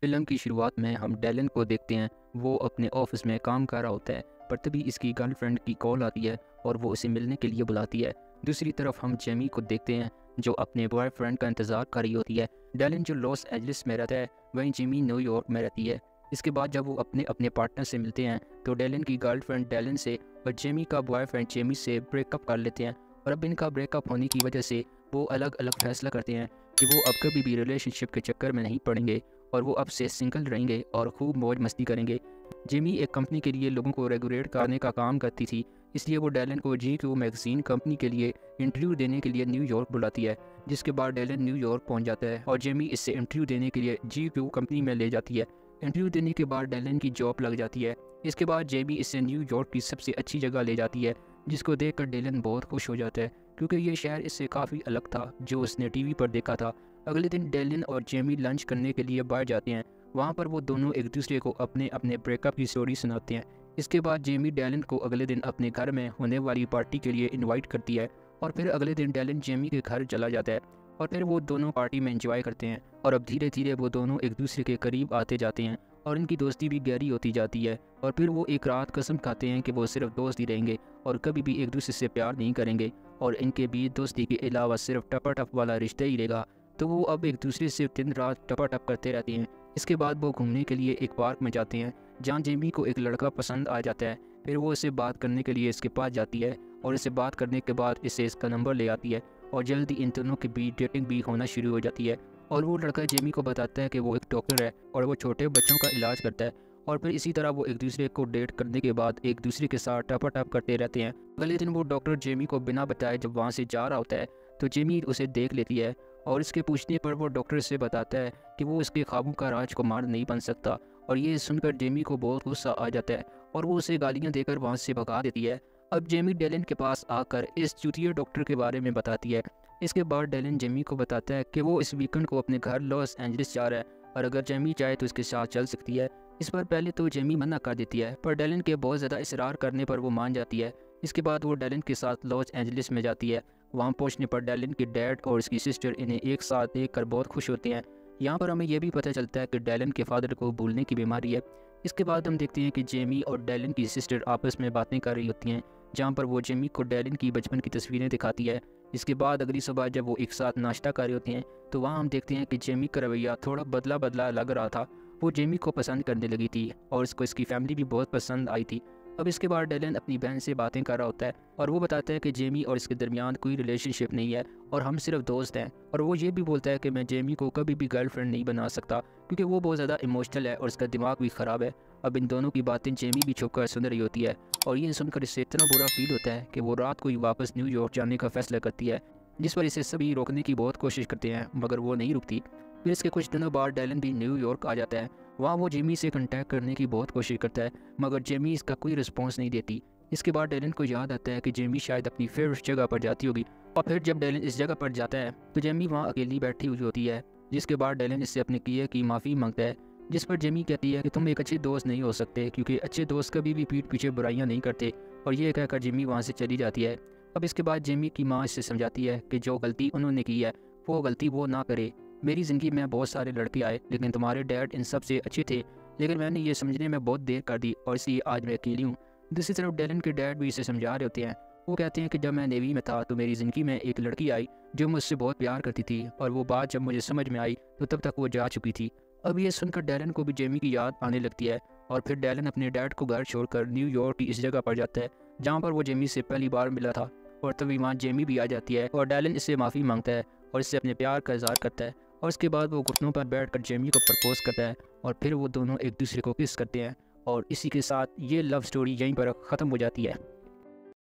Film की शुरुआत में हम डैलन को देखते हैं। वो अपने ऑफिस में काम कर रहा होता है, पर तभी इसकी गर्लफ्रेंड की कॉल आती है और वो उसे मिलने के लिए बुलाती है। दूसरी तरफ हम जेमी को देखते हैं, जो अपने बॉयफ्रेंड का इंतज़ार कर रही होती है। डैलन जो लॉस एंजलिस में रहता है, वहीं जेमी न्यूयॉर्क में रहती है। इसके बाद जब वो अपने अपने पार्टनर से मिलते हैं, तो डैलन की गर्लफ्रेंड डैलन से और जेमी का बॉयफ्रेंड जेमी से ब्रेकअप कर लेते हैं। और अब इनका ब्रेकअप होने की वजह से वो अलग अलग फैसला करते हैं कि वो अब कभी भी रिलेशनशिप के चक्कर में नहीं पड़ेंगे और वो अब से सिंगल रहेंगे और खूब मौज मस्ती करेंगे। जिमी एक कंपनी के लिए लोगों को रेगुलेट करने का काम करती थी, इसलिए वो डैलन को GQ मैगजीन कंपनी के लिए इंटरव्यू देने के लिए न्यूयॉर्क बुलाती है। जिसके बाद डैलन न्यूयॉर्क पहुंच जाता है और जेमी इससे इंटरव्यू देने के लिए GQ कंपनी में ले जाती है। इंटरव्यू देने के बाद डैलन की जॉब लग जाती है। इसके बाद जेमी इससे न्यूयॉर्क की सबसे अच्छी जगह ले जाती है, जिसको देखकर डैलन बहुत खुश हो जाता है, क्योंकि ये शहर इससे काफ़ी अलग था जो उसने टीवी पर देखा था। अगले दिन डैलन और जेमी लंच करने के लिए बाहर जाते हैं। वहाँ पर वो दोनों एक दूसरे को अपने अपने ब्रेकअप की स्टोरी सुनाते हैं। इसके बाद जेमी डैलन को अगले दिन अपने घर में होने वाली पार्टी के लिए इनवाइट करती है और फिर अगले दिन डैलन जेमी के घर चला जाता है और फिर वो दोनों पार्टी में एंजॉय करते हैं। और अब धीरे धीरे वो दोनों एक दूसरे के करीब आते जाते हैं और इनकी दोस्ती भी गहरी होती जाती है। और फिर वो एक रात कसम खाते हैं कि वो सिर्फ दोस्त ही रहेंगे और कभी भी एक दूसरे से प्यार नहीं करेंगे और इनके बीच दोस्ती के अलावा सिर्फ टपाटप वाला रिश्ता ही रहेगा। तो वो अब एक दूसरे से दिन रात टपाटप करते रहते हैं। इसके बाद वो घूमने के लिए एक पार्क में जाते हैं, जहाँ जेमी को एक लड़का पसंद आ जाता है। फिर वो इससे बात करने के लिए इसके पास जाती है और इससे बात करने के बाद इससे इसका नंबर ले आती है और जल्दी इन दोनों के बीच डेटिंग भी होना शुरू हो जाती है। और वो लड़का जेमी को बताता है कि वो एक डॉक्टर है और वो छोटे बच्चों का इलाज करता है। और फिर इसी तरह वो एक दूसरे को डेट करने के बाद एक दूसरे के साथ टपाटप करते रहते हैं। अगले दिन वो डॉक्टर जेमी को बिना बताए जब वहाँ से जा रहा होता है, तो जेमी उसे देख लेती है और इसके पूछने पर वो डॉक्टर से बताता है कि वो इसके ख्वाबों का राजकुमार नहीं बन सकता। और ये सुनकर जेमी को बहुत गुस्सा आ जाता है और वो उसे गालियाँ देकर वहाँ से भगा देती है। अब जेमी डैलन के पास आकर इस चूतिया डॉक्टर के बारे में बताती है। इसके बाद डैलन जेमी को बताता है कि वो इस वीकेंड को अपने घर लॉस एंजलिस जा रहा है और अगर जेमी चाहे तो इसके साथ चल सकती है। इस पर पहले तो जेमी मना कर देती है, पर डैलन के बहुत ज़्यादा इसरार करने पर वो मान जाती है। इसके बाद वो डैलन के साथ लॉस एंजलिस में जाती है। वहाँ पहुँचने पर डैलन के डैड और उसकी सिस्टर इन्हें एक साथ देखकर बहुत खुश होते हैं। यहाँ पर हमें यह भी पता चलता है कि डैलन के फादर को भूलने की बीमारी है। इसके बाद हम देखते हैं कि जेमी और डैलन की सिस्टर आपस में बातें कर रही होती हैं, जहाँ पर वो जेमी को डैलन की बचपन की तस्वीरें दिखाती है। इसके बाद अगली सुबह जब वो एक साथ नाश्ता कर रहे होते हैं, तो वहाँ हम देखते हैं कि जेमी का रवैया थोड़ा बदला बदला लग रहा था। वो जेमी को पसंद करने लगी थी और इसको इसकी फैमिली भी बहुत पसंद आई थी। अब इसके बाद डैलन अपनी बहन से बातें कर रहा होता है और वो बताता है कि जेमी और इसके दरमियान कोई रिलेशनशिप नहीं है और हम सिर्फ दोस्त हैं। और वो ये भी बोलता है कि मैं जेमी को कभी भी गर्लफ्रेंड नहीं बना सकता, क्योंकि वो बहुत ज़्यादा इमोशनल है और इसका दिमाग भी ख़राब है। अब इन दोनों की बातें जेमी भी छुप कर सुन रही होती है और ये सुनकर इससे इतना बुरा फील होता है कि वो रात को ही वापस न्यूयॉर्क जाने का फैसला करती है, जिस पर इसे सभी रोकने की बहुत कोशिश करते हैं, मगर वो नहीं रुकती। फिर इसके कुछ दिनों बाद डैलन भी न्यूयॉर्क आ जाता है। वहाँ वो जेमी से कांटेक्ट करने की बहुत कोशिश करता है, मगर जेमी इसका कोई रिस्पॉन्स नहीं देती। इसके बाद डैलन को याद आता है कि जेमी शायद अपनी फेवरेट जगह पर जाती होगी। और फिर जब डैलन इस जगह पर जाता है, तो जेमी वहाँ अकेली बैठी हुई होती है। जिसके बाद डैलन इससे अपने किए की माफ़ी मांगता है, जिस पर जेमी कहती है कि तुम एक अच्छे दोस्त नहीं हो सकते, क्योंकि अच्छे दोस्त कभी भी पीठ पीछे बुराइयाँ नहीं करते। और ये कहकर जेमी वहाँ से चली जाती है। अब इसके बाद जेमी की माँ इससे समझाती है कि जो गलती उन्होंने की है, वो गलती वो ना करे। मेरी ज़िंदगी में बहुत सारे लड़के आए, लेकिन तुम्हारे डैड इन सब से अच्छे थे, लेकिन मैंने ये समझने में बहुत देर कर दी और इसलिए आज मैं अकेली हूँ। दूसरी तरफ डैलन के डैड भी इसे समझा रहे होते हैं। वो कहते हैं कि जब मैं नेवी में था तो मेरी ज़िंदगी में एक लड़की आई जो मुझसे बहुत प्यार करती थी, और वो बात जब मुझे समझ में आई तो तब तक वो जा चुकी थी। अब ये सुनकर डैलन को भी जेमी की याद आने लगती है और फिर डैलन अपने डैड को घर छोड़कर न्यूयॉर्क की इस जगह पर जाता है जहाँ पर वो जेमी से पहली बार मिला था। और तभी वहाँ जेमी भी आ जाती है और डैलन इससे माफ़ी मांगता है और इससे अपने प्यार का इजहार करता है। और उसके बाद वो घुटनों पर बैठकर जेमी को प्रपोज करता है और फिर वो दोनों एक दूसरे को किस करते हैं। और इसी के साथ ये लव स्टोरी यहीं पर ख़त्म हो जाती है।